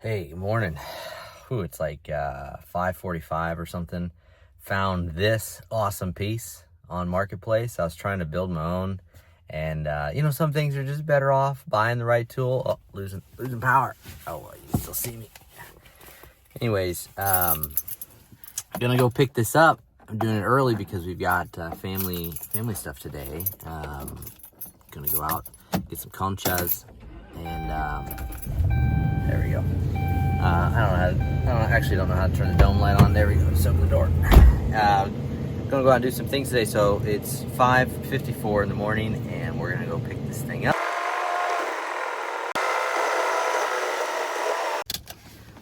Hey, good morning. Ooh, it's like 5:45 or something. Found this awesome piece on Marketplace. I was trying to build my own, and some things are just better off buying the right tool. Oh, losing power. Oh, well, you can still see me. Anyways, gonna go pick this up. I'm doing it early because we've got family stuff today. Gonna go out, get some conchas, and there we go. I don't know how to turn the dome light on. There we go. Just open the door. Gonna go out and do some things today. So it's 5:54 in the morning, and we're gonna go pick this thing up.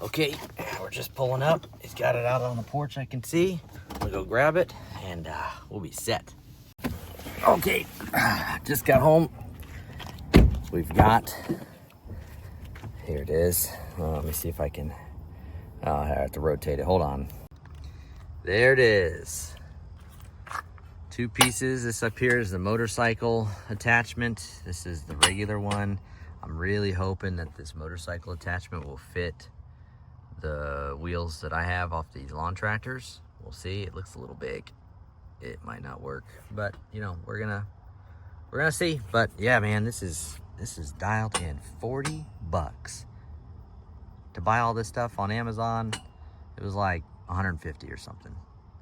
Okay, we're just pulling up. He's got it out on the porch. I can see. I'm gonna go grab it, and we'll be set. Okay, just got home. We've got. Here it is. Let me see if I can. I have to rotate it. Hold on. There it is. Two pieces. This up here is the motorcycle attachment. This is the regular one. I'm really hoping that this motorcycle attachment will fit the wheels that I have off these lawn tractors. We'll see. It looks a little big. It might not work, but we're gonna see. But yeah, man, this is dialed in. $40 to buy all this stuff on Amazon. It was like 150 or something.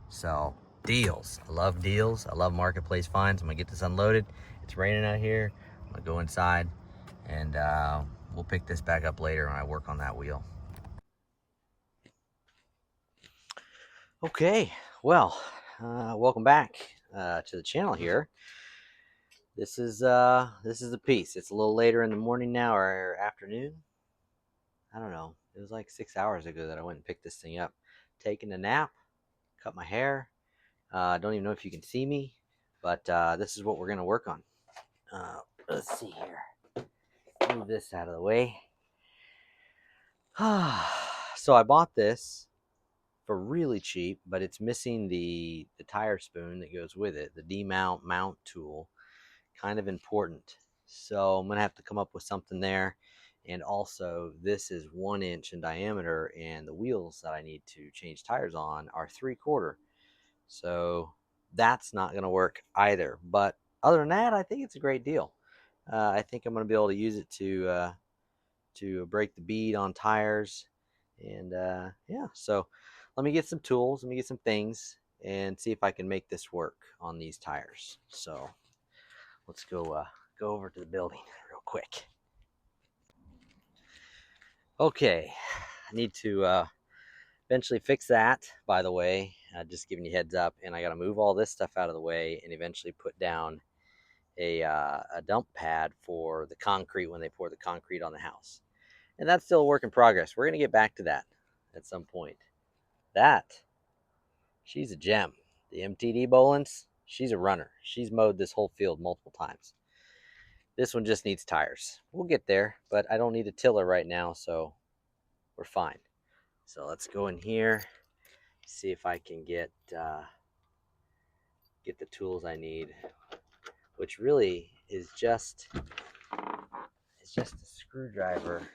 So deals. I love deals. I love Marketplace finds. I'm gonna get this unloaded. It's raining out here. I'm gonna go inside, and we'll pick this back up later when I work on that wheel. Okay, well, welcome back to the channel here. This is the piece. It's a little later in the morning now, or afternoon. I don't know. It was like 6 hours ago that I went and picked this thing up. Taking a nap, cut my hair. I don't even know if you can see me, but this is what we're gonna work on. Let's see here. Move this out of the way. So I bought this for really cheap, but it's missing the tire spoon that goes with it, the demount mount tool. Kind of important. So I'm gonna have to come up with something there. And also, this is 1 inch in diameter, and the wheels that I need to change tires on are 3/4. So that's not gonna work either. But other than that, I think it's a great deal. I think I'm gonna be able to use it to break the bead on tires. And yeah, so let me get some tools, let me get some things, and see if I can make this work on these tires. So let's go over to the building real quick. Okay, I need to eventually fix that, by the way. Just giving you heads up, and I got to move all this stuff out of the way and eventually put down a dump pad for the concrete when they pour the concrete on the house. And that's still a work in progress. We're going to get back to that at some point. She's a gem. The MTD Bolins, she's a runner. She's mowed this whole field multiple times. This one just needs tires. We'll get there, but I don't need a tiller right now, so we're fine. So let's go in here, see if I can get the tools I need, which really is just a screwdriver.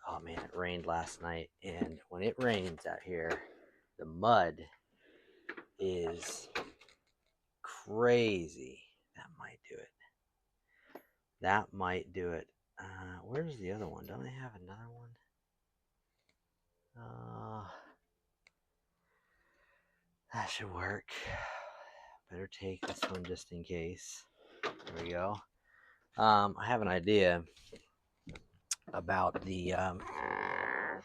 Oh man, it rained last night, and when it rains out here, the mud is crazy. That might do it. Where's the other one? Don't I have another one? That should work. Better take this one just in case. There we go. I have an idea about the.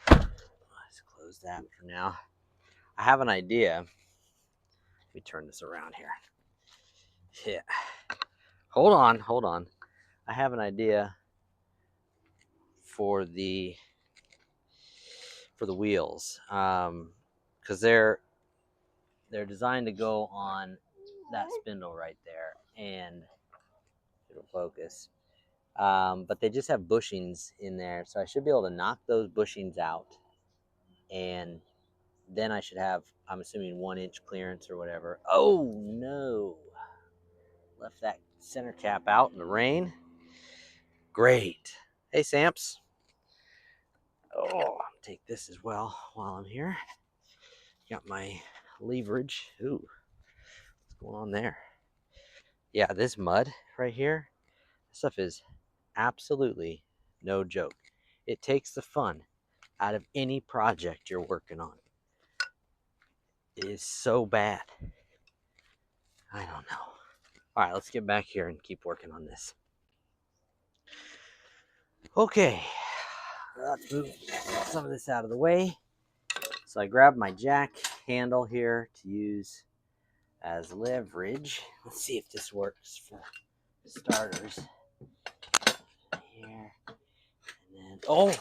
Let's close that for now. I have an idea. Let me turn this around here. Yeah. Hold on. I have an idea for the wheels, because they're designed to go on that spindle right there, and it'll focus. But they just have bushings in there, so I should be able to knock those bushings out, and then I should have, I'm assuming, 1 inch clearance or whatever. Oh no, left that center cap out in the rain. Great. Hey Samps. Oh, take this as well while I'm here. Got my leverage. Ooh, what's going on there? Yeah, this mud right here, stuff is absolutely no joke. It takes the fun out of any project you're working on. It is so bad. I don't know. All right, let's get back here and keep working on this. Okay, let's move some of this out of the way. So I grabbed my jack handle here to use as leverage. Let's see if this works for starters. Here, and then, oh,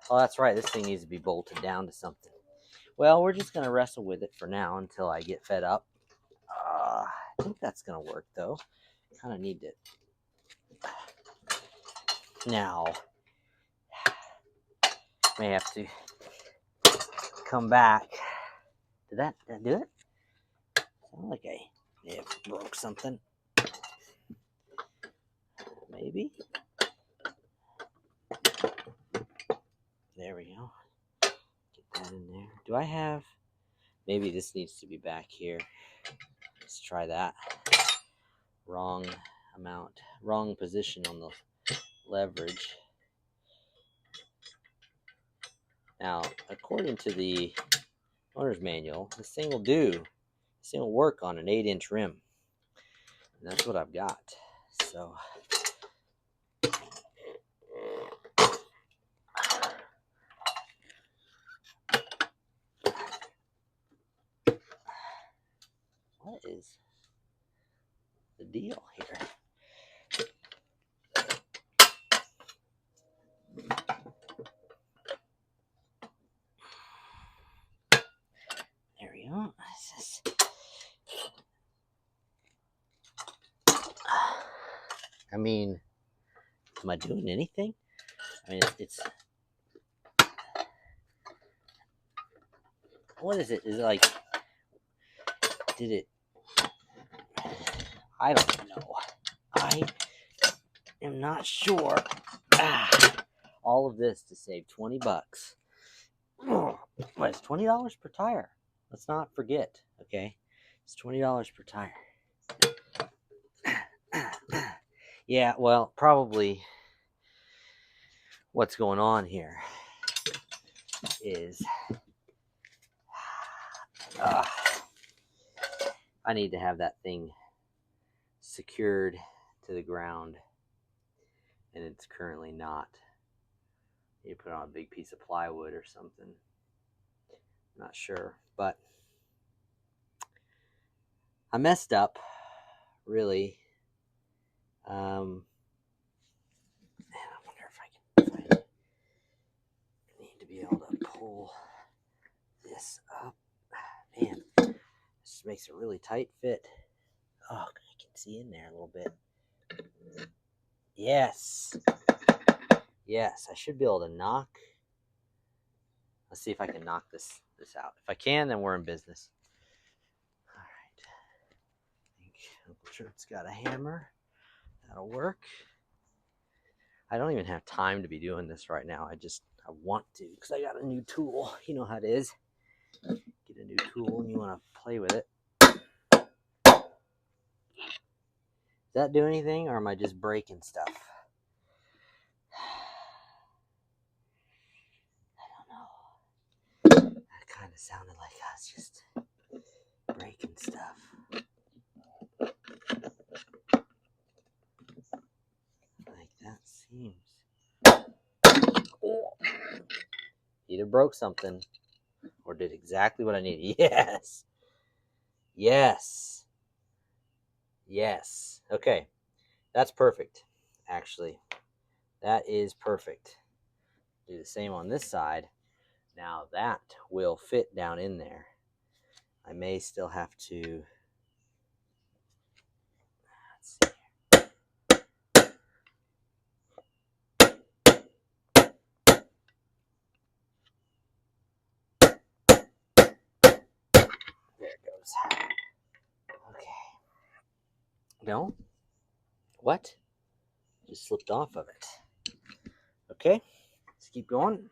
that's right. This thing needs to be bolted down to something. Well, we're just gonna wrestle with it for now until I get fed up. I think that's gonna work though. Kind of need it now. May have to come back. Did that do it? Sound like I may have broke something. Maybe. There we go. Get that in there. Do I have? Maybe this needs to be back here. Let's try that. Wrong amount, wrong position on the leverage. Now, according to the owner's manual, this thing will do. This thing will work on an 8-inch rim. And that's what I've got. So what is the deal here? There we go. I mean, am I doing anything? I mean, it's what is it? Is it like, did it? I don't know. I am not sure. All of this to save 20 bucks. What, it's $20 per tire. Let's not forget, okay? It's $20 per tire. Yeah, well, probably what's going on here is I need to have that thing secured to the ground, and it's currently not. You put on a big piece of plywood or something. Not sure, but I messed up, really. I wonder if I need to be able to pull this up. Man, this makes a really tight fit. Oh, I can see in there a little bit. Yes. Yes, I should be able to knock. Let's see if I can knock this out. If I can, then we're in business. All right. I think Uncle Shirt's got a hammer. That'll work. I don't even have time to be doing this right now. I want to because I got a new tool. You know how it is. Get a new tool and you want to play with it. Does that do anything, or am I just breaking stuff? I don't know. That kind of sounded like I was just breaking stuff. Like that seems. Oh. Either broke something or did exactly what I needed. Yes. Yes. Yes. Okay. That's perfect, actually. That is perfect. Do the same on this side. Now that will fit down in there. I may still have to. Let's see. There it goes. Okay. No? What? Just slipped off of it. Okay. Let's keep going.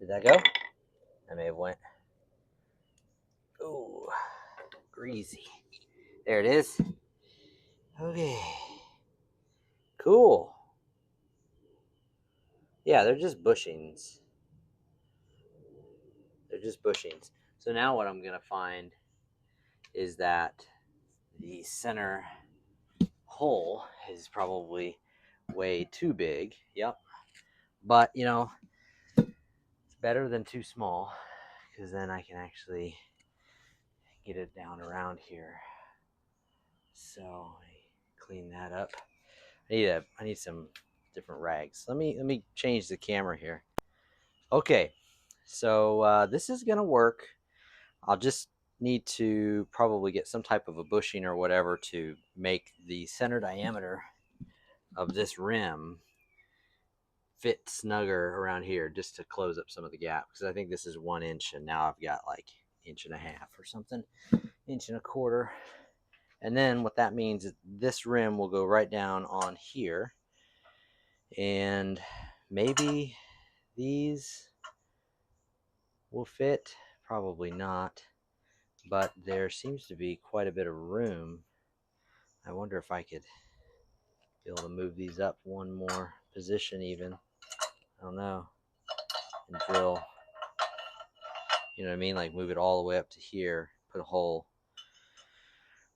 Did that go? I may have went. Ooh, greasy. There it is. Okay. Cool. Yeah, they're just bushings. They're just bushings. So now what I'm gonna find is that the center hole is probably way too big. Yep. But you know, it's better than too small, because then I can actually get it down around here. So clean that up. I need some different rags. Let me change the camera here. Okay, so this is gonna work. I'll just need to probably get some type of a bushing or whatever to make the center diameter of this rim fit snugger around here, just to close up some of the gap, because I think this is 1 inch and now I've got like 1.5 inches or something, 1.25 inches. And then what that means is this rim will go right down on here, and maybe these will fit, probably not, but there seems to be quite a bit of room. I wonder if I could be able to move these up one more position even. I don't know. And drill, you know what I mean? Like move it all the way up to here, put a hole.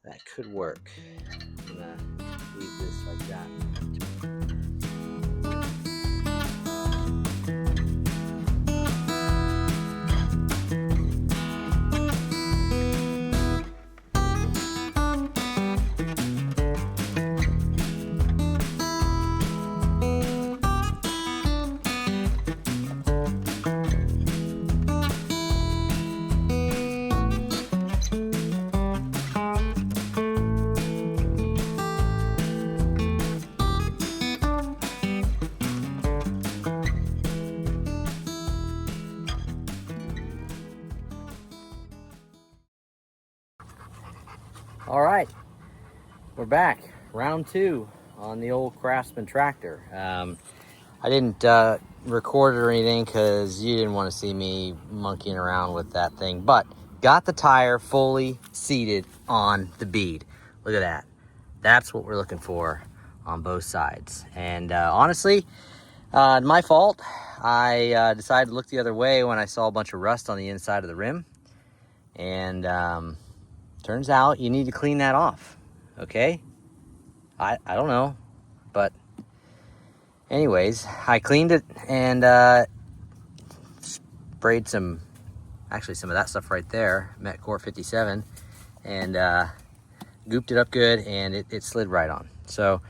That could work. I'm gonna leave this like that. All right, we're back. Round 2 on the old Craftsman tractor. I didn't record it or anything because you didn't want to see me monkeying around with that thing, but got the tire fully seated on the bead. Look at that. That's what we're looking for on both sides. And honestly, my fault. I decided to look the other way when I saw a bunch of rust on the inside of the rim. And turns out you need to clean that off, okay? I don't know, but anyways, I cleaned it and sprayed some of that stuff right there, Metcore 57, and gooped it up good, and it slid right on. So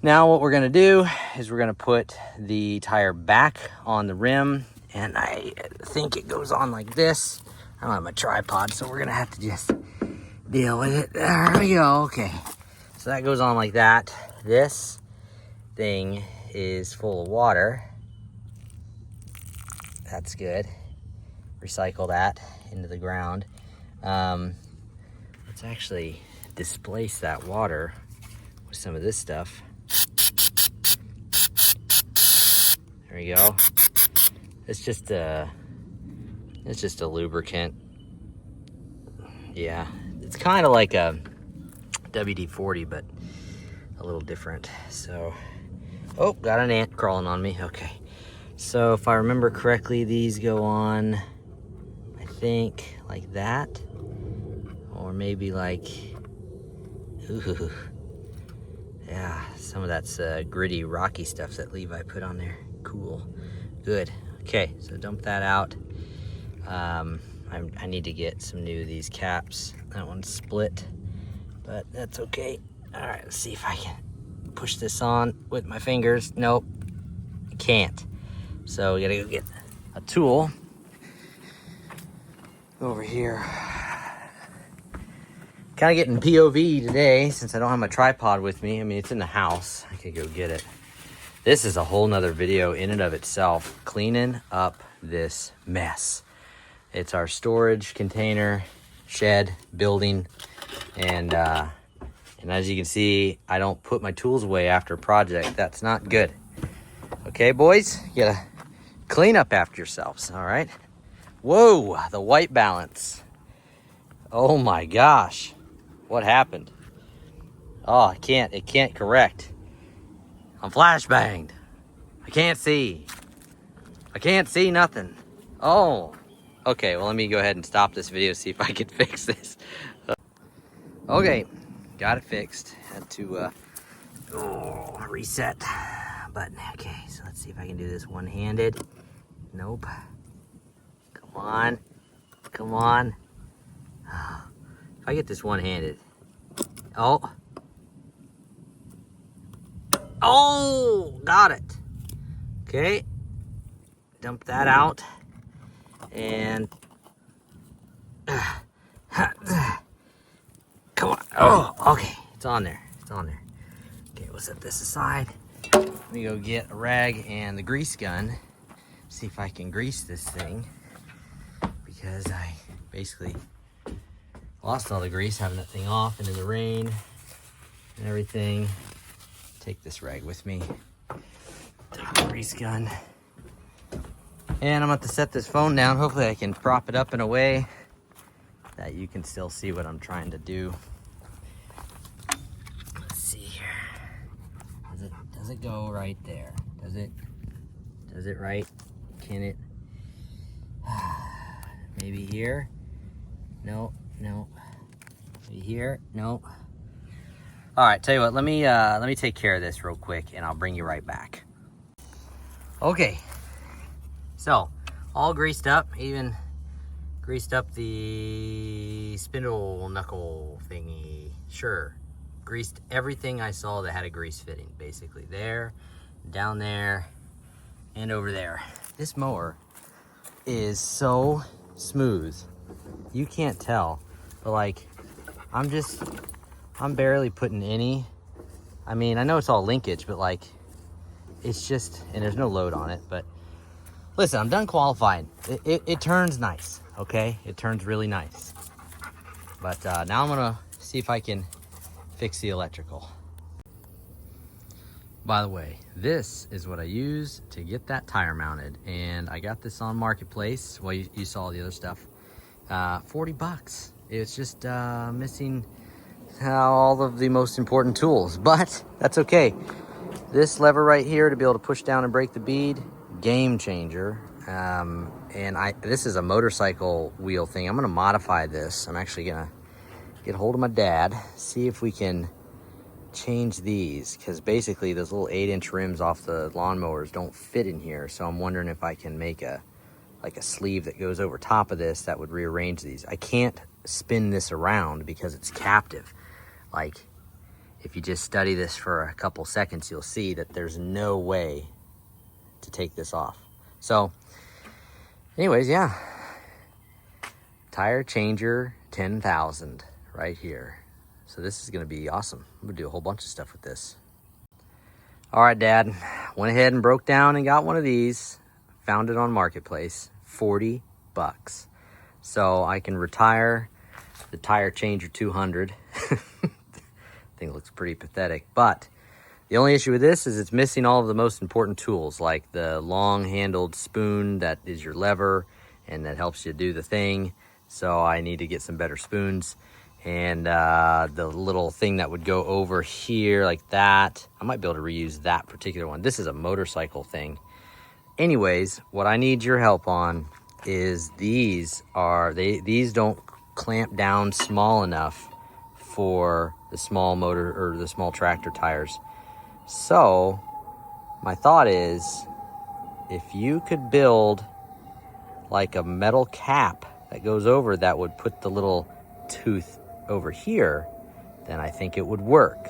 now what we're gonna do is we're gonna put the tire back on the rim, and I think it goes on like this. I don't have my tripod, so we're gonna have to just deal with it. There we go. Okay, so that goes on like that. This thing is full of water. That's good. Recycle that into the ground. Let's actually displace that water with some of this stuff. There we go. It's just a lubricant. Yeah, it's kind of like a WD-40, but a little different. So, oh, got an ant crawling on me. Okay, so if I remember correctly, these go on, I think, like that, or maybe like, ooh, yeah, some of that's gritty, rocky stuff that Levi put on there. Cool, good. Okay, so dump that out. I need to get some new of these caps. That one's split, but that's okay. All right, let's see if I can push this on with my fingers. Nope, I can't. So we gotta go get a tool. Over here. Kind of getting POV today since I don't have my tripod with me. I mean, it's in the house. I could go get it. This is a whole nother video in and of itself, cleaning up this mess. It's our storage container, shed, building, and as you can see, I don't put my tools away after a project. That's not good. Okay, boys, you gotta clean up after yourselves, all right? Whoa, the white balance. Oh my gosh, what happened? Oh, it can't correct. I'm flashbanged. I can't see nothing. Oh, okay, well, let me go ahead and stop this video, see if I can fix this. Okay, got it fixed. Had to reset button. Okay, so let's see if I can do this one-handed. Nope. Come on. Come on. If I get this one-handed. Oh. Oh, got it. Okay. Dump that out. And come on. Oh, okay. It's on there. It's on there. Okay, we'll set this aside. Let me go get a rag and the grease gun. See if I can grease this thing. Because I basically lost all the grease having that thing off and in the rain and everything. Take this rag with me. Grease gun. And I'm going to set this phone down. Hopefully I can prop it up in a way that you can still see what I'm trying to do. Let's see here. Does it go right there? Does it right? Can it? Maybe here? No. Maybe here? No. All right, tell you what, let me take care of this real quick and I'll bring you right back. Okay. So, all greased up, even greased up the spindle knuckle thingy. Sure, greased everything I saw that had a grease fitting, basically. There, down there, and over there. This mower is so smooth. You can't tell, but like, I'm barely putting any. I mean, I know it's all linkage, but like, it's just, and there's no load on it, but listen, I'm done qualifying. It turns nice, okay? It turns really nice. But now I'm gonna see if I can fix the electrical. By the way, this is what I use to get that tire mounted. And I got this on Marketplace. Well, you saw the other stuff. 40 bucks. It's just missing all of the most important tools, but that's okay. This lever right here to be able to push down and break the bead, game changer. And this is a motorcycle wheel thing. I'm gonna modify this. I'm actually gonna get a hold of my dad, see if we can change these, because basically those little 8-inch rims off the lawnmowers don't fit in here. So I'm wondering if I can make a sleeve that goes over top of this that would rearrange these. I can't spin this around because it's captive. Like, if you just study this for a couple seconds, you'll see that there's no way to take this off. So anyways, yeah, tire changer 10,000 right here. So this is gonna be awesome. I'm gonna do a whole bunch of stuff with this. All right, Dad, went ahead and broke down and got one of these. Found it on Marketplace, 40 bucks. So I can retire the tire changer 200. I think it looks pretty pathetic, but the only issue with this is it's missing all of the most important tools, like the long-handled spoon that is your lever and that helps you do the thing. So I need to get some better spoons. And the little thing that would go over here like that, I might be able to reuse that particular one. This is a motorcycle thing. Anyways, what I need your help on is these don't clamp down small enough for the small motor or the small tractor tires. So my thought is, if you could build like a metal cap that goes over that would put the little tooth over here, then I think it would work.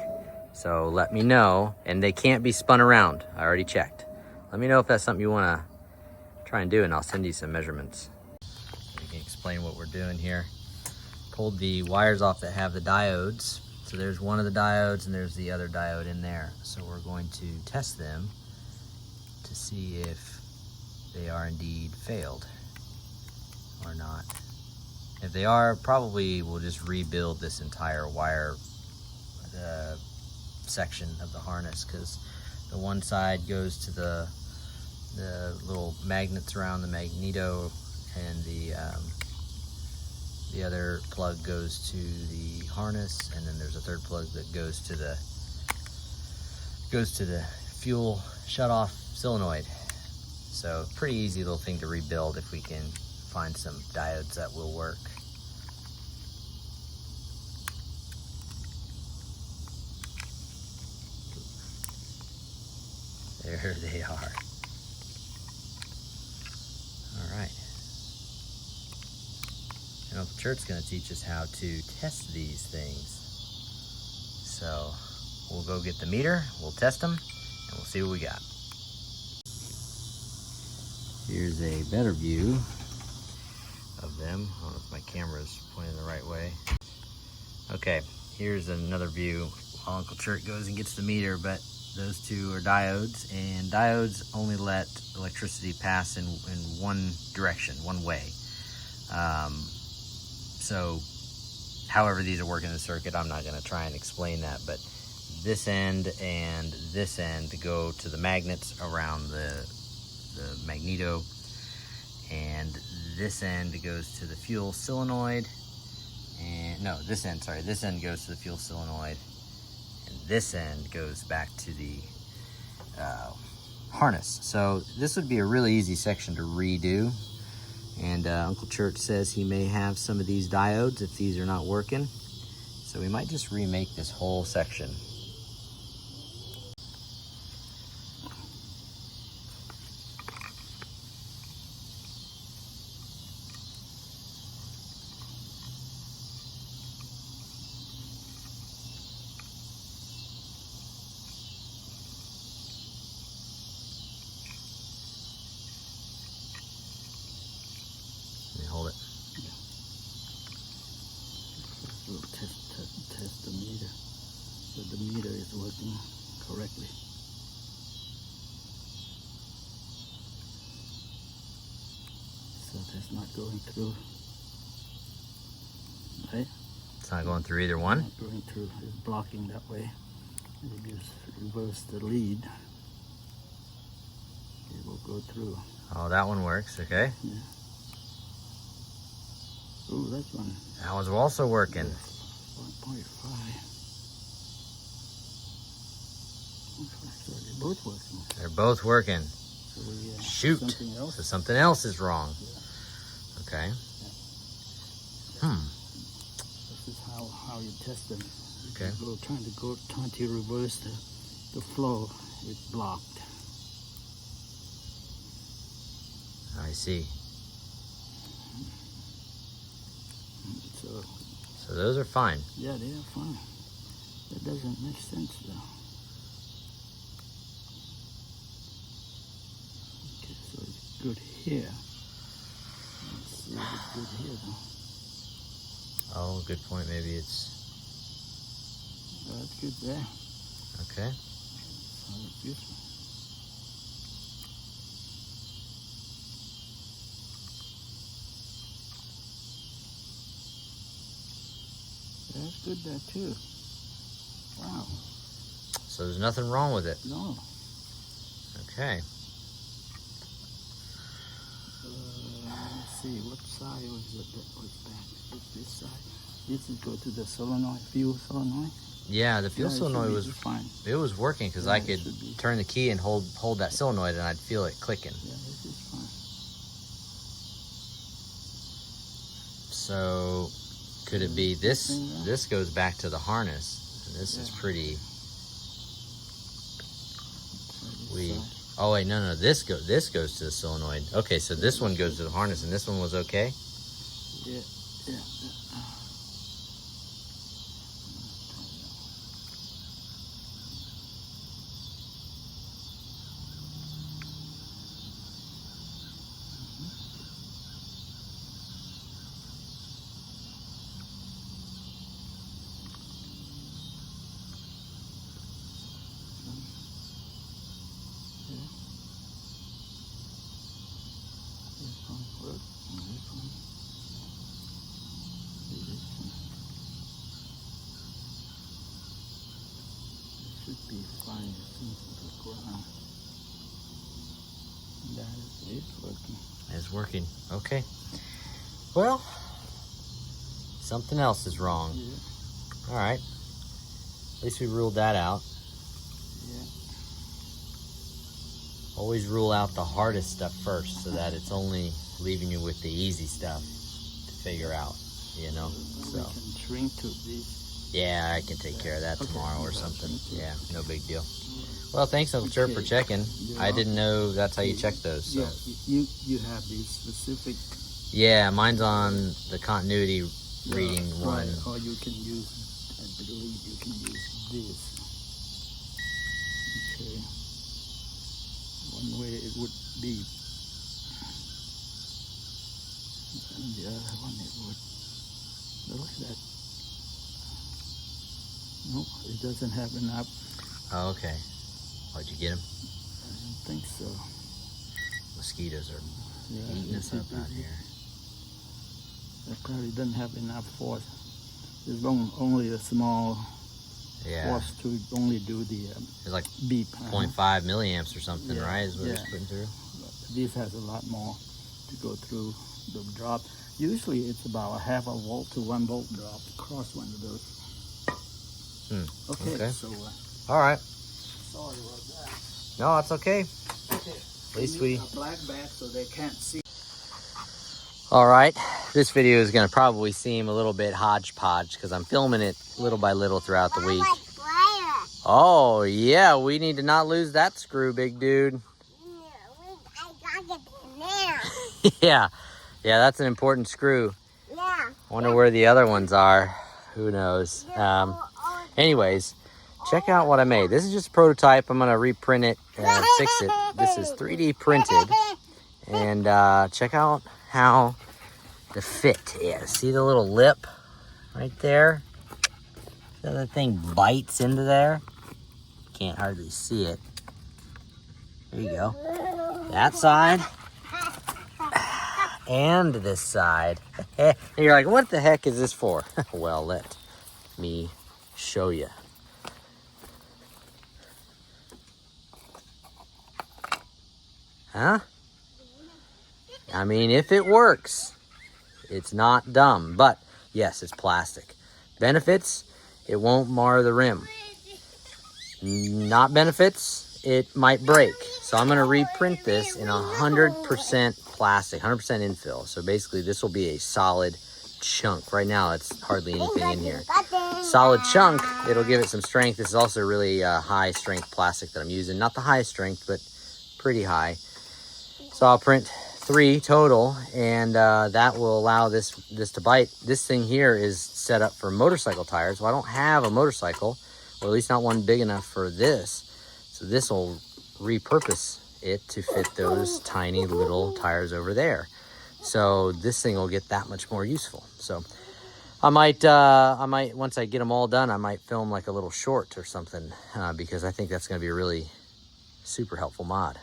So let me know. And they can't be spun around. I already checked. Let me know if that's something you want to try and do, and I'll send you some measurements. I can explain what we're doing here. Pulled the wires off that have the diodes. So there's one of the diodes and there's the other diode in there. So we're going to test them to see if they are indeed failed or not. If they are, probably we'll just rebuild this entire wire section of the harness, because the one side goes to the the little magnets around the magneto, and the other plug goes to the harness, and then there's a third plug that goes to the fuel shutoff solenoid. So pretty easy little thing to rebuild if we can find some diodes that will work. There they are. All right. And Uncle Chert's going to teach us how to test these things. So we'll go get the meter, we'll test them, and we'll see what we got. Here's a better view of them. I don't know if my camera's pointing the right way. Okay, here's another view while Uncle Chert goes and gets the meter, but those two are diodes, and diodes only let electricity pass in one direction, one way. So however these are working in the circuit, I'm not going to try and explain that, but this end and this end go to the magnets around the magneto, and this end goes to the fuel solenoid, and no, this end goes to the fuel solenoid, and this end goes back to the harness. So this would be a really easy section to redo, and Uncle Church says he may have some of these diodes if these are not working, so we might just remake this whole section. Hold it. Yeah. We'll test the meter, so the meter is working correctly. So that's not going through, right? It's not going through either one? Not going through, it's blocking that way. You just reverse the lead, it will go through. Oh, that one works, okay. Yeah. Oh, that's one. That one's also working. 1.5. So they're both working. They're both working. So we, Shoot. Something else. So something else is wrong. Yeah. Okay. Yeah. This is how you test them. Okay. Trying to reverse the flow. It's blocked. I see. So those are fine. Yeah, they are fine. That doesn't make sense though. Okay, so it's good here. Let's see if it's good here though. Oh, good point. Maybe it's... That's good there. Okay. So it's good. That's good there too. Wow. So there's nothing wrong with it. No. Okay. Let's see, what side was it that was back? This side. This is go to the solenoid, fuel solenoid. Yeah, the fuel solenoid was fine. It was working because I could turn the key and hold that solenoid and I'd feel it clicking. Yeah, this is fine. So could it be this? This goes back to the harness, and this is pretty. Oh wait, no, this goes to the solenoid. Okay, so this one goes to the harness, and this one was okay. Yeah. Should be fine as soon as the ground. That is working. It's working. Okay. Well, something else is wrong. Yeah. All right. At least we ruled that out. Yeah. Always rule out the hardest stuff first, so that it's only leaving you with the easy stuff to figure out, you know? So We can shrink to this. yeah, I can take care of that Okay, tomorrow or yeah, something. thank you. Yeah, no big deal. Well, thanks, Uncle Chirp, for Okay. checking. You're I didn't welcome. know that's how you check those. So Yeah, you have these specific. yeah, mine's on the continuity reading one. Right, or you can use, I believe you can use this. Okay. One way it would be, and the other one it would look like that. No, it doesn't have enough. Oh, okay. Why'd you get them? I don't think so. Mosquitoes are Yeah, eating us up out here. It probably doesn't have enough force. There's only a small Yeah, force to only do the it's like beep. 0.5 milliamps or something, Yeah, right? Is what it's yeah. putting through. This has a lot more to go through the drop. Usually it's about a half a volt to 1 volt drop across one of those. Okay, so All right. sorry about that. No, that's okay. Okay. At least need we. a black bag so they can't see. All right. This video is going to probably seem a little bit hodgepodge because I'm filming it little by little throughout the week. Oh, yeah. We need to not lose that screw, big dude. I got it in there. Yeah. Yeah, that's an important screw. Yeah. I wonder where the other ones are. Who knows? Anyways, check out what I made. This is just a prototype. I'm going to reprint it and fix it. This is 3D printed. And check out how the fit is. See the little lip right there? See how that thing bites into there? Can't hardly see it. There you go. That side. And this side. And you're like, what the heck is this for? Well, let me show you. Huh? I mean, if it works, it's not dumb. But yes, it's plastic. Benefits, it won't mar the rim. Not benefits, it might break. So I'm going to reprint this in 100% plastic, 100% infill. So basically this will be a solid chunk. Right now it's hardly anything in here. Solid chunk, it'll give it some strength. This is also really high strength plastic that I'm using. Not the highest strength, but pretty high. So I'll print 3 total, and that will allow this to bite. This thing here is set up for motorcycle tires. Well, I don't have a motorcycle, or at least not one big enough for this. So this will repurpose it to fit those tiny little tires over there. So this thing will get that much more useful. So I might once I get them all done, I might film like a little short or something because I think that's going to be a really super helpful mod.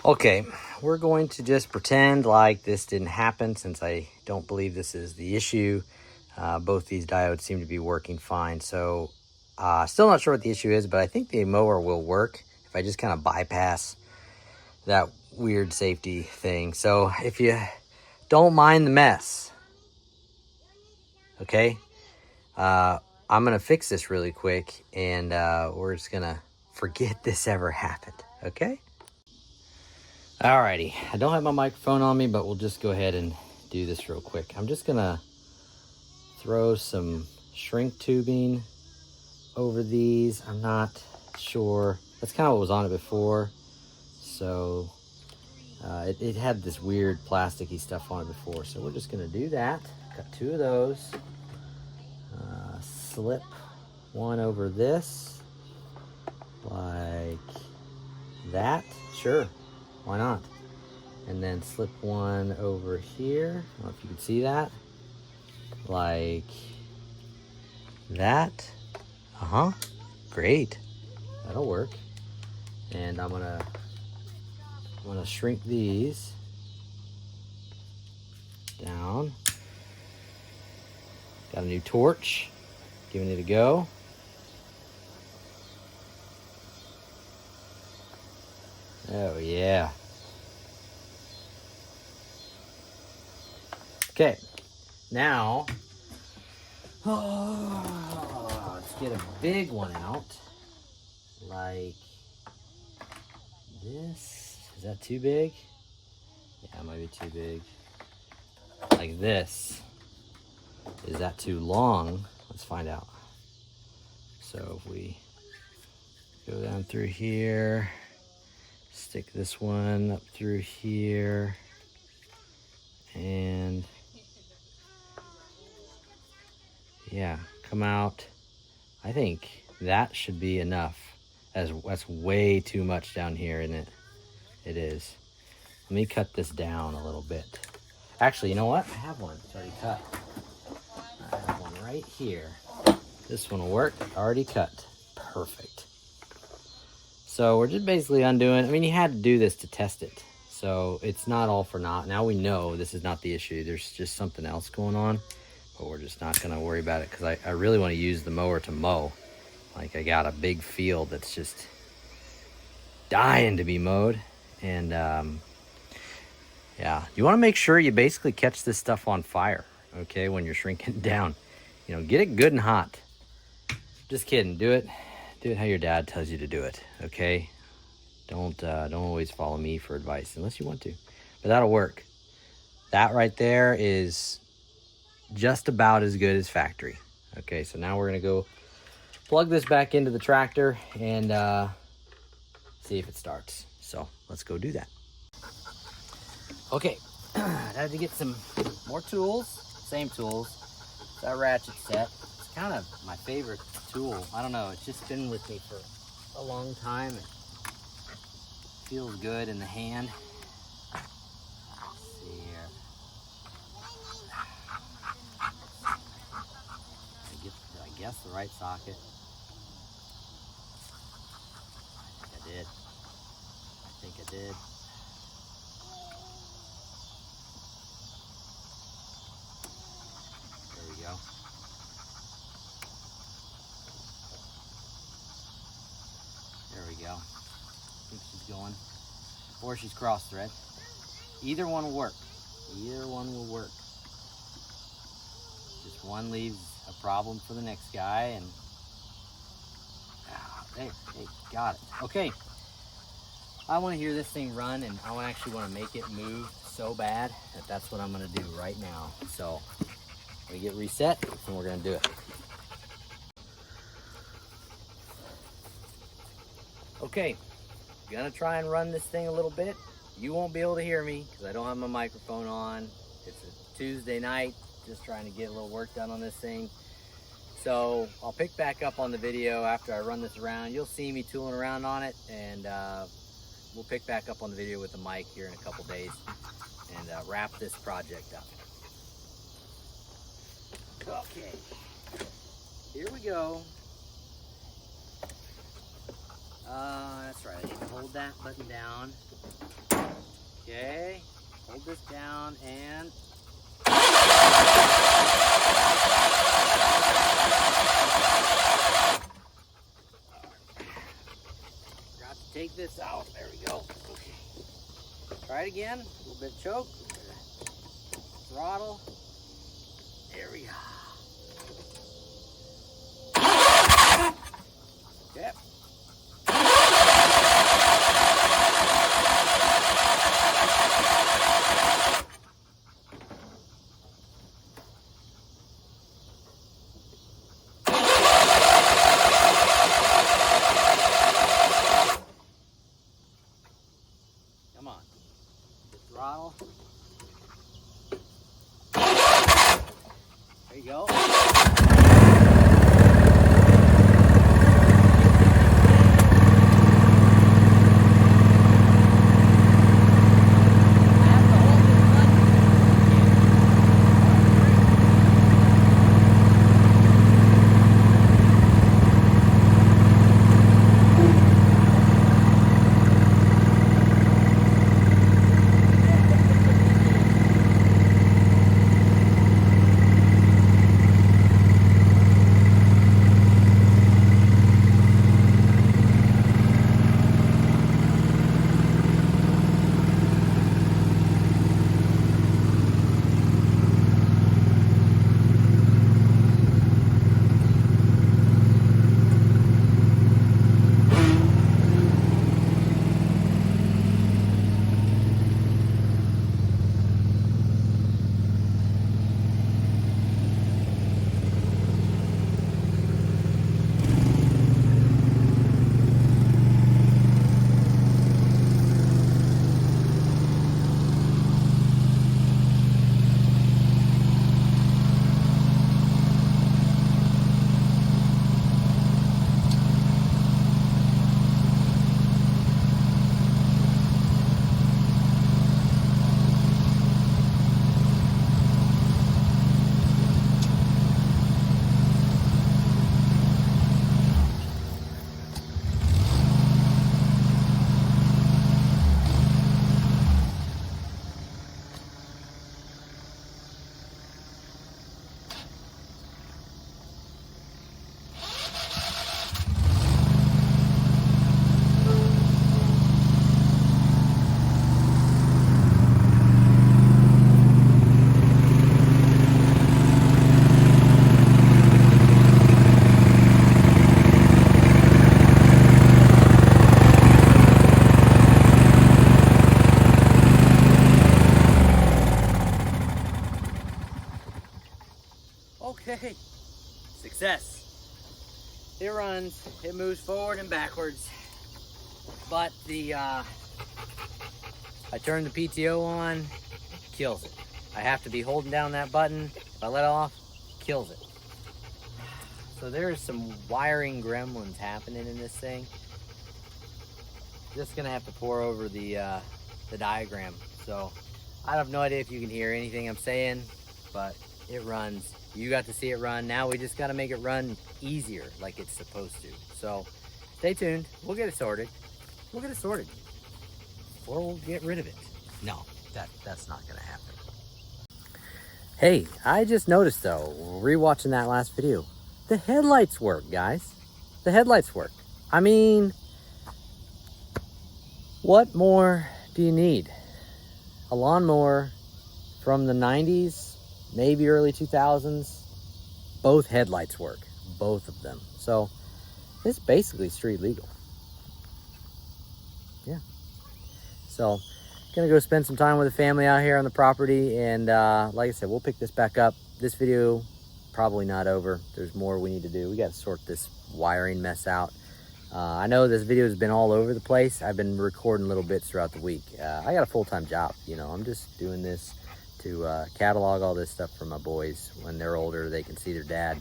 Okay, we're going to just pretend like this didn't happen since I don't believe this is the issue. Both these diodes seem to be working fine. So still not sure what the issue is, but I think the mower will work if I just kind of bypass that weird safety thing. So if you don't mind the mess, okay, I'm going to fix this really quick, and we're just going to forget this ever happened, okay? Alrighty, I don't have my microphone on me, but we'll just go ahead and do this real quick. I'm just gonna throw some shrink tubing over these. I'm not sure. That's kind of what was on it before. So it had this weird plasticky stuff on it before. So we're just gonna do that. Got 2 of those. Slip one over this like that. Sure. Why not? And then slip one over here. I don't know if you can see that. Like that. Great. That'll work. And I'm gonna shrink these down. Got a new torch. Giving it a go. Oh, yeah. Okay, now, let's get a big one out. Like this. Is that too big? Yeah, it might be too big. Like this. Is that too long? Let's find out. So if we go down through here, stick this one up through here, and yeah, come out. I think that should be enough. That's way too much down here, isn't it? It is. Let me cut this down a little bit. Actually, you know what? I have one. It's already cut. I have one right here. This one will work. Already cut. Perfect. So we're just basically undoing. I mean, you had to do this to test it. So it's not all for naught. Now we know this is not the issue. There's just something else going on. But we're just not going to worry about it because I really want to use the mower to mow. Like, I got a big field that's just dying to be mowed. And yeah, you want to make sure you basically catch this stuff on fire, okay, when you're shrinking down. You know, get it good and hot. Just kidding. Do it how your dad tells you to do it, okay? Don't always follow me for advice unless you want to. But that'll work. That right there is just about as good as factory. Okay, so now we're going to go plug this back into the tractor and see if it starts. So let's go do that. Okay, I had to get some more tools, same tools. That ratchet set, it's kind of my favorite tool. I don't know, it's just been with me for a long time. It feels good in the hand. Let's see here. Did I guess the right socket? I think I did. There we go. There we go. I think she's going. Or she's cross thread. Either one will work. Either one will work. Just one leaves a problem for the next guy, and hey, got it. Okay. I want to hear this thing run, and I actually want to make it move so bad that that's what I'm going to do right now. So we get reset, and we're going to do it. Okay, gonna try and run this thing a little bit. You won't be able to hear me because I don't have my microphone on. It's a Tuesday night, just trying to get a little work done on this thing. So I'll pick back up on the video after I run this around. You'll see me tooling around on it, and we'll pick back up on the video with the mic here in a couple days and wrap this project up. Okay, here we go. That's right, I need to hold that button down. Okay, hold this down and... Forgot to take this out, there we go. Okay, try it again, a little bit choke. Throttle, there we go. Okay. Come on, the throttle. There Okay, success. It runs, it moves forward and backwards, but I turn the PTO on, kills it. I have to be holding down that button. If I let it off, kills it. So there's some wiring gremlins happening in this thing. Just gonna have to pour over the diagram. So I have no idea if you can hear anything I'm saying, but it runs. You got to see it run. Now we just gotta make it run easier like it's supposed to. So stay tuned. We'll get it sorted. We'll get it sorted. Or we'll get rid of it. No, that's not gonna happen. Hey, I just noticed though, rewatching that last video, the headlights work, guys. The headlights work. I mean, what more do you need? A lawnmower from the 90s, maybe early 2000s, both headlights work, both of them. So it's basically street legal. Yeah. So gonna go spend some time with the family out here on the property, and like I said, we'll pick this back up. This video probably not over. There's more we need to do. We got to sort this wiring mess out. I know this video has been all over the place. I've been recording little bits throughout the week. I got a full-time job, you know. I'm just doing this to catalog all this stuff for my boys. When they're older, they can see their dad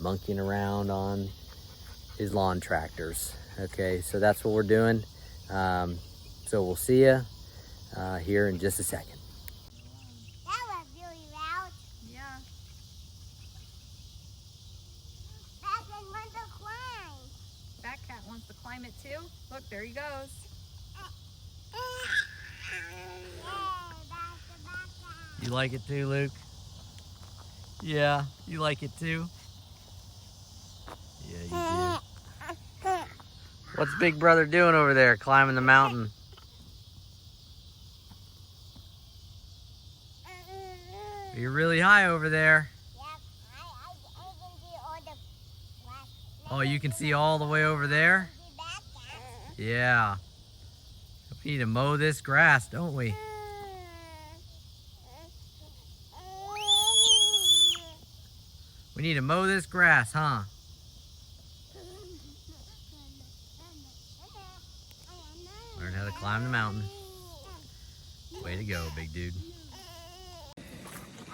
monkeying around on his lawn tractors. Okay, so that's what we're doing. So we'll see you here in just a second. That was really loud. Yeah. Batman wants to climb. Fat Cat wants to climb it too. Look, there he goes. You like it too, Luke? Yeah, you like it too? Yeah, you do. What's Big Brother doing over there, climbing the mountain? You're really high over there. Yep, I can see all the black. Oh, you can see all the way over there? Yeah. We need to mow this grass, don't we? We need to mow this grass, huh? Learn how to climb the mountain. Way to go, big dude.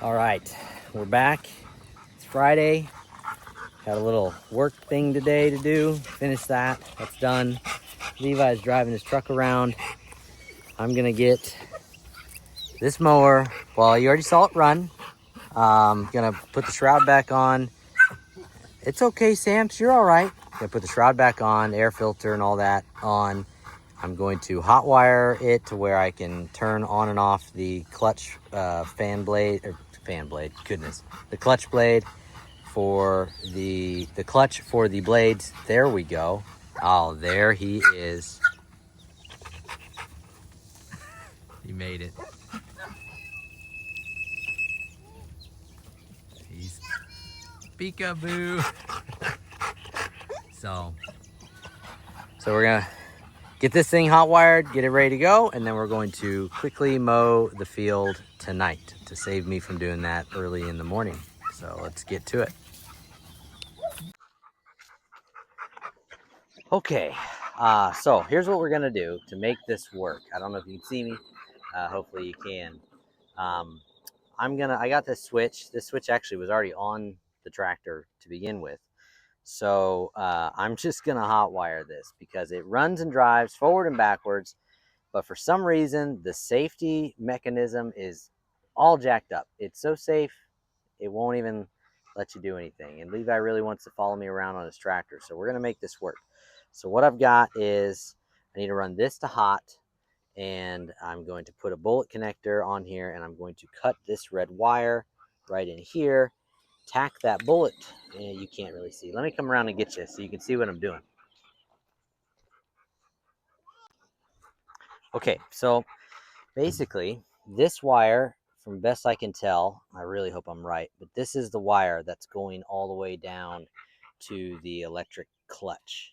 All right, we're back. It's Friday. Got a little work thing today to do. Finish that. That's done. Levi's driving his truck around. I'm gonna get this mower. Well, you already saw it run. Gonna put the shroud back on. It's okay, Samps, you're all right. Gonna put the shroud back on, air filter and all that on. I'm going to hot wire it to where I can turn on and off the clutch the clutch blade for the clutch for the blades. There we go. Oh, there he is. He made it. He's peekaboo. So we're gonna get this thing hot wired, get it ready to go, and then we're going to quickly mow the field tonight to save me from doing that early in the morning. So let's get to it. Okay, so here's what we're gonna do to make this work. I don't know if you can see me. Hopefully you can. I got this switch. This switch actually was already on the tractor to begin with. So I'm just gonna hot wire this because it runs and drives forward and backwards, but for some reason the safety mechanism is all jacked up. It's so safe it won't even let you do anything, and Levi really wants to follow me around on his tractor, so we're gonna make this work. So what I've got is I need to run this to hot, and I'm going to put a bullet connector on here, and I'm going to cut this red wire right in here, tack that bullet. You can't really see. Let me come around and get you so you can see what I'm doing. Okay, so basically this wire, from best I can tell, I really hope I'm right, but this is the wire that's going all the way down to the electric clutch.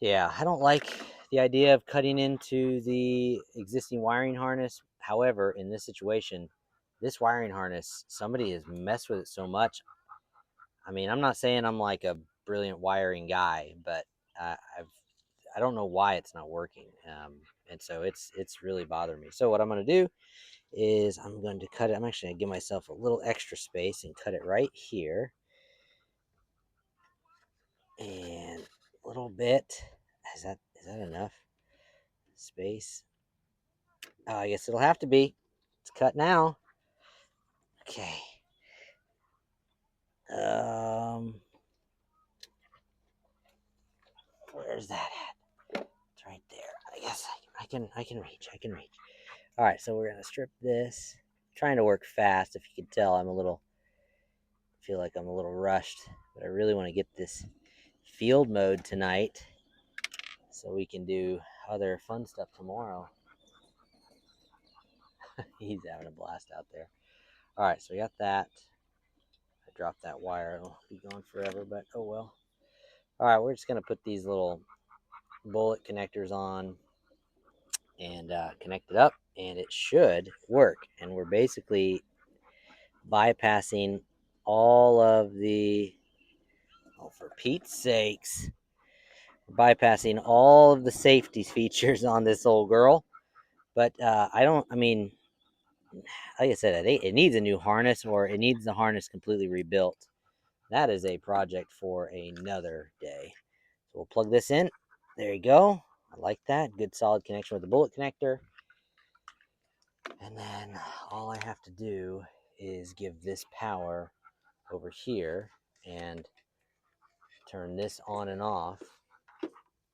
Yeah, I don't like the idea of cutting into the existing wiring harness. However, in this situation, this wiring harness, somebody has messed with it so much. I mean, I'm not saying I'm like a brilliant wiring guy, but I don't know why it's not working. And so it's really bothering me. So what I'm going to do is I'm going to cut it. I'm actually going to give myself a little extra space and cut it right here. And a little bit. Is that enough space? Oh, I guess it'll have to be. It's cut now. Okay. Where's that at? It's right there. I guess I can reach. I can reach. All right, so we're gonna strip this. I'm trying to work fast. If you can tell, feel like I'm a little rushed, but I really want to get this field mode tonight so we can do other fun stuff tomorrow. He's having a blast out there. All right, so we got that. I dropped that wire. It'll be gone forever, but oh well. All right, we're just gonna put these little bullet connectors on and connect it up, and it should work. And we're basically bypassing all of the, oh, for Pete's sakes, bypassing all of the safety features on this old girl. But I mean, like I said, I think it needs a new harness, or it needs the harness completely rebuilt. That is a project for another day. So we'll plug this in. There you go. I like that. Good solid connection with the bullet connector. And then all I have to do is give this power over here and turn this on and off,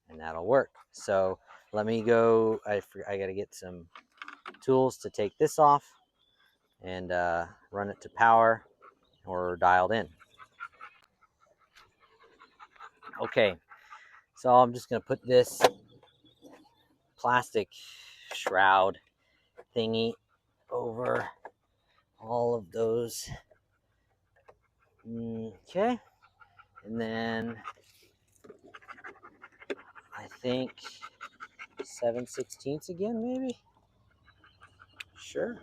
and that'll work. So let me go. I got to get some tools to take this off and run it to power or dialed in. Okay, so I'm just going to put this plastic shroud thingy over all of those. Okay, and then I think 7/16 again, maybe. Sure.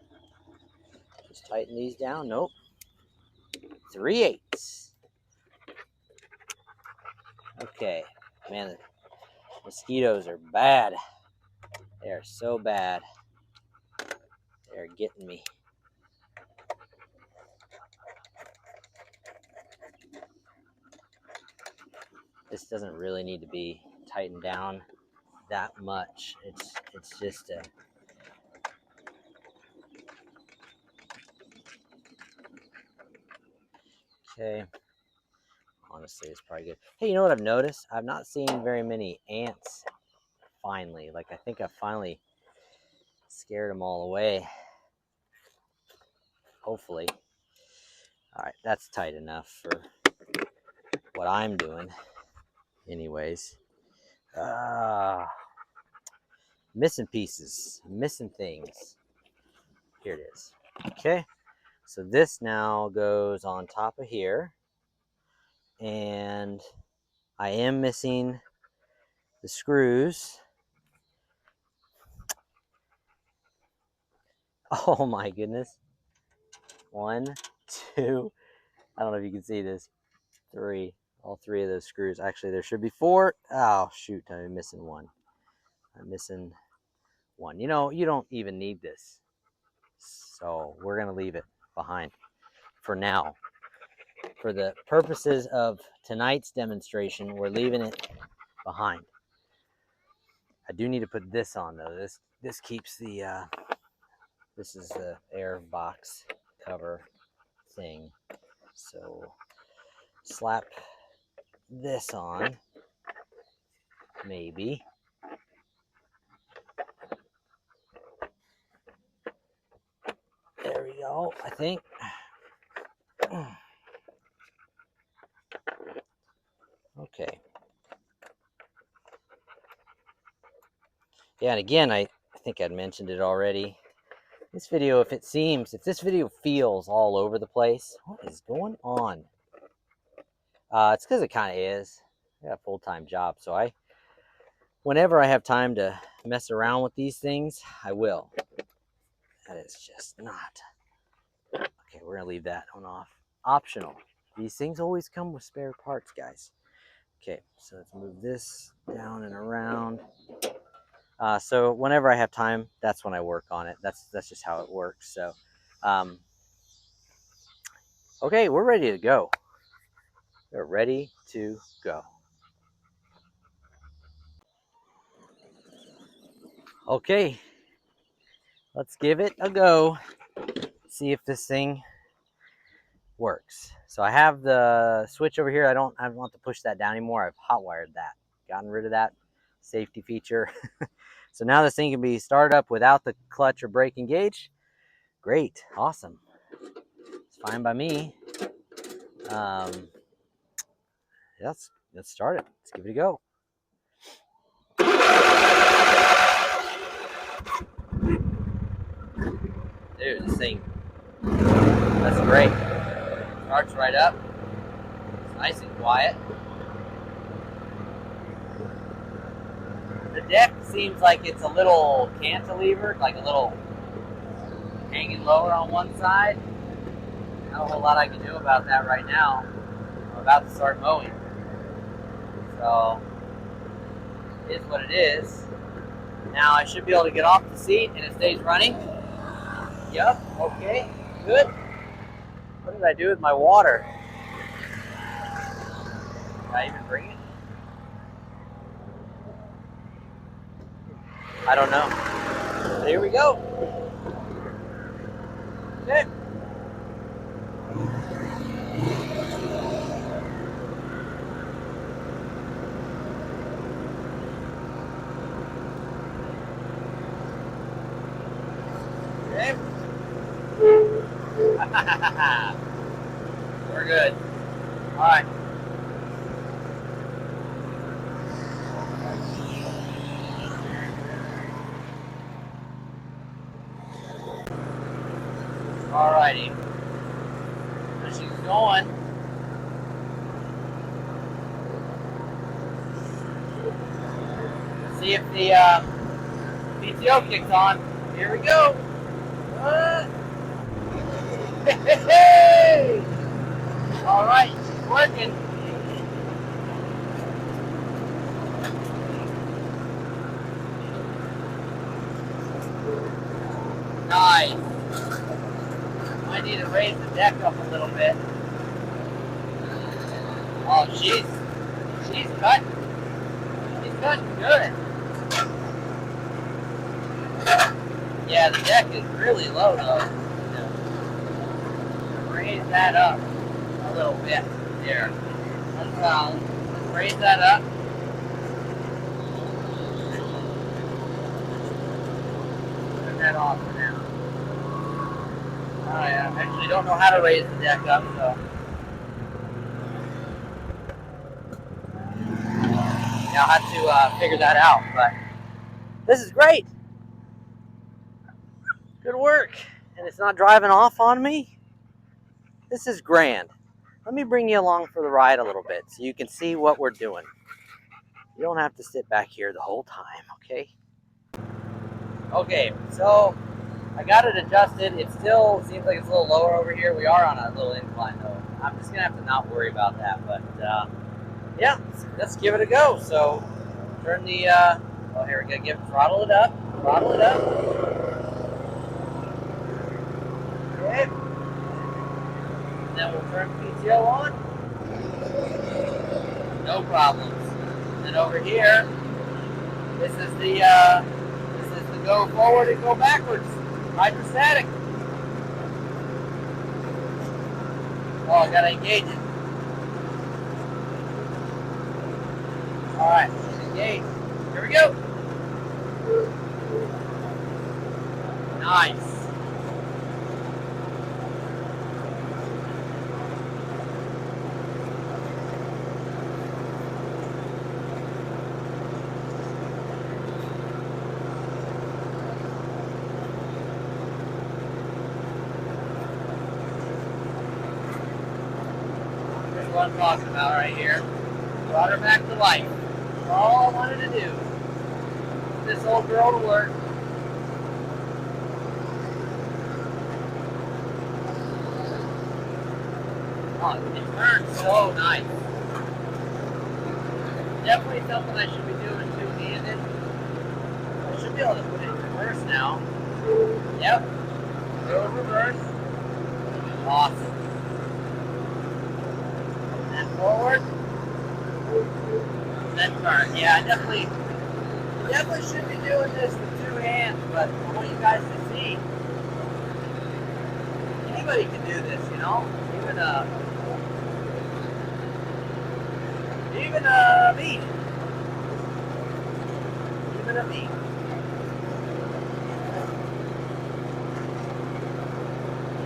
Just tighten these down. Nope. 3/8. Okay. Man, the mosquitoes are bad. They are so bad. They're getting me. This doesn't really need to be tightened down that much. It's just a okay. Honestly, it's probably good. Hey, you know what I've noticed? I've not seen very many ants finally. Like, I think I finally scared them all away. Hopefully. All right, that's tight enough for what I'm doing. Anyways. Missing pieces, missing things. Here it is. Okay, so this now goes on top of here, and I am missing the screws. Oh my goodness. 1, 2, I don't know if you can see this. 3, all 3 of those screws. Actually, there should be 4. Oh shoot, I'm missing one. I'm missing one. You know, you don't even need this, so we're gonna leave it behind for now. For the purposes of tonight's demonstration, we're leaving it behind. I do need to put this on though. This keeps the this is the air box cover thing. So slap this on, maybe. There we go, I think. Okay. Yeah, and again, I think I'd mentioned it already. This video, if this video feels all over the place, what is going on? It's because it kind of is. I got a full-time job, so whenever I have time to mess around with these things, I will. That is just not we're gonna leave that one off. Optional. These things always come with spare parts, guys. Okay, so let's move this down and around. So whenever I have time, that's when I work on it. That's just how it works. So, okay, we're ready to go. We're ready to go. Okay, let's give it a go. See if this thing works. So I have the switch over here. I don't want to push that down anymore. I've hot wired that, gotten rid of that safety feature. So now this thing can be started up without the clutch or brake engaged. Great, awesome. It's fine by me. Let's start it. Let's give it a go. Dude, this thing, that's great. Starts right up. It's nice and quiet. The deck seems like it's a little cantilevered, like a little hanging lower on one side. Not a whole lot I can do about that right now. I'm about to start mowing. So, it is what it is. Now I should be able to get off the seat and it stays running. Yep, okay, good. What did I do with my water? Did I even bring it? I don't know. But here we go. Okay. Okay. We're good. All right. Alrighty. So she's going. Let's see if the PTO kicks on. Here we go. Hey! All right, she's working. Nice. I need to raise the deck up a little bit. Oh, she's cutting. She's cutting good. Yeah, the deck is really low though. Raise that up a little bit. There. Let's raise that up. Turn that off for now. I actually don't know how to raise the deck up, so. Yeah, I'll have to figure that out, but this is great. Good work. And it's not driving off on me. This is grand. Let me bring you along for the ride a little bit so you can see what we're doing. You don't have to sit back here the whole time, okay? Okay, so I got it adjusted. It still seems like it's a little lower over here. We are on a little incline though. I'm just gonna have to not worry about that, but yeah, let's give it a go. So turn the, oh, here we go, throttle it up, Okay. And then we'll turn PTO on. No problems. And over here, this is the go forward and go backwards. Hydrostatic. Oh, I gotta engage it. Alright, engage. Here we go. Nice. What I'm talking about right here. Brought her back to life. That's all I wanted to do. Put this old girl to work. Oh, it turns so nice. Definitely something I should be doing two-handed. I should be able to put it in reverse now. Yep. Go reverse. Awesome. And forward. Then turn. Yeah, I definitely should be doing this with two hands, but I want you guys to see. Anybody can do this, you know? Even me. Even a me.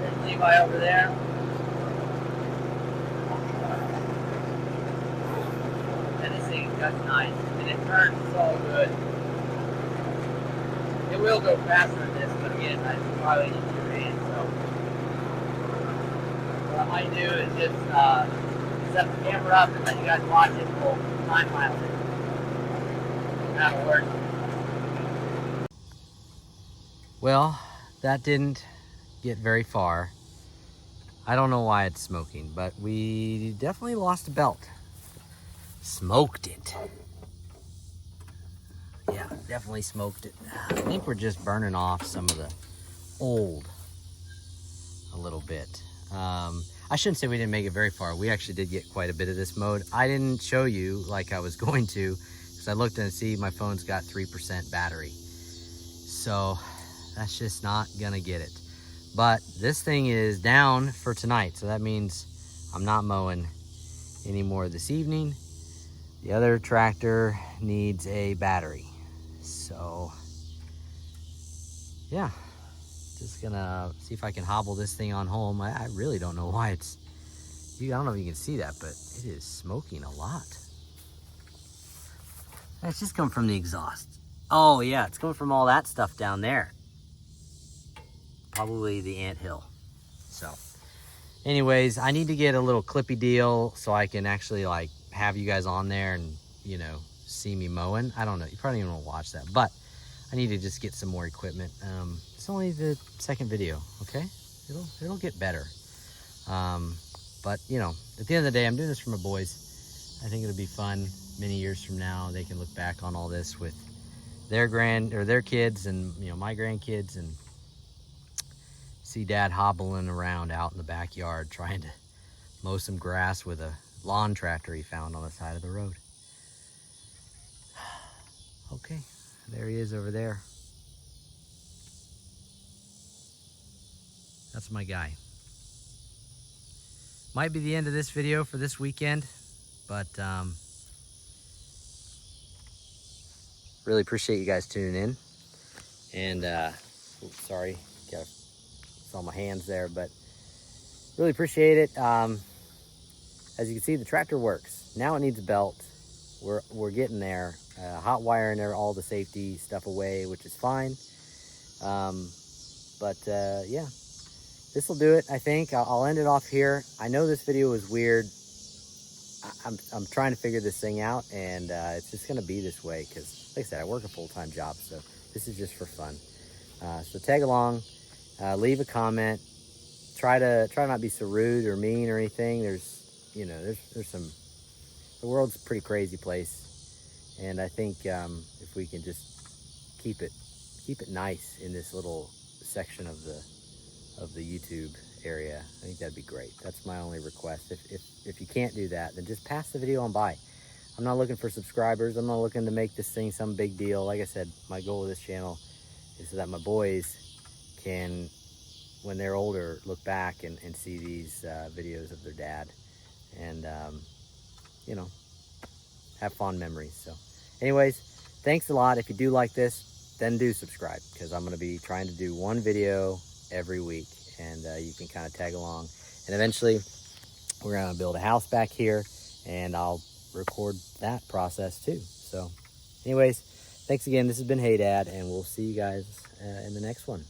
There's Levi over there. And this thing is just nice. And it turns so good. It will go faster than this, but again, I probably need two hands, so what I might do is just set the camera up and let you guys watch it. We'll time lapse it. That'll work. Well, that didn't get very far. I don't know why it's smoking, but we definitely lost a belt. Smoked it. Yeah, definitely smoked it. I think we're just burning off some of the old a little bit. I shouldn't say we didn't make it very far. We actually did get quite a bit of this mode. I didn't show you like I was going to, because I looked and see my phone's got 3% battery. So that's just not gonna get it. But this thing is down for tonight, so that means I'm not mowing anymore this evening. The other tractor needs a battery. So yeah, just gonna see if I can hobble this thing on home. I really don't know why it's, I don't know if you can see that, but it is smoking a lot. It's just coming from the exhaust. Oh yeah, it's coming from all that stuff down there. Probably the anthill. So anyways, I need to get a little clippy deal so I can actually like have you guys on there and, you know, see me mowing. I don't know, you probably don't want to watch that, but I need to just get some more equipment. It's only the second video, okay? It'll get better. But you know, at the end of the day, I'm doing this for my boys. I think it'll be fun many years from now. They can look back on all this with their kids and, you know, my grandkids, and see Dad hobbling around out in the backyard trying to mow some grass with a lawn tractor he found on the side of the road. Okay, there he is over there. That's my guy. Might be the end of this video for this weekend, but really appreciate you guys tuning in. And oops, sorry, saw my hands there, but really appreciate it. As you can see, the tractor works. Now it needs a belt. We're getting there. Hot wiring all the safety stuff away, which is fine. Yeah, this will do it. I think I'll end it off here. I know this video was weird. I'm trying to figure this thing out, and it's just gonna be this way because, like I said, I work a full-time job, so this is just for fun. So tag along, leave a comment. Try not be so rude or mean or anything. There's some. The world's a pretty crazy place, and I think if we can just keep it nice in this little section of the YouTube area, I think that'd be great. That's my only request. If you can't do that, then just pass the video on by. I'm not looking for subscribers. I'm not looking to make this thing some big deal. Like I said, my goal with this channel is so that my boys can, when they're older, look back and see these videos of their dad, and you know, have fond memories. So anyways, thanks a lot. If you do like this, then do subscribe, because I'm going to be trying to do one video every week, and you can kind of tag along. And eventually we're going to build a house back here, and I'll record that process too. So anyways, thanks again. This has been Hey Dad, and we'll see you guys in the next one.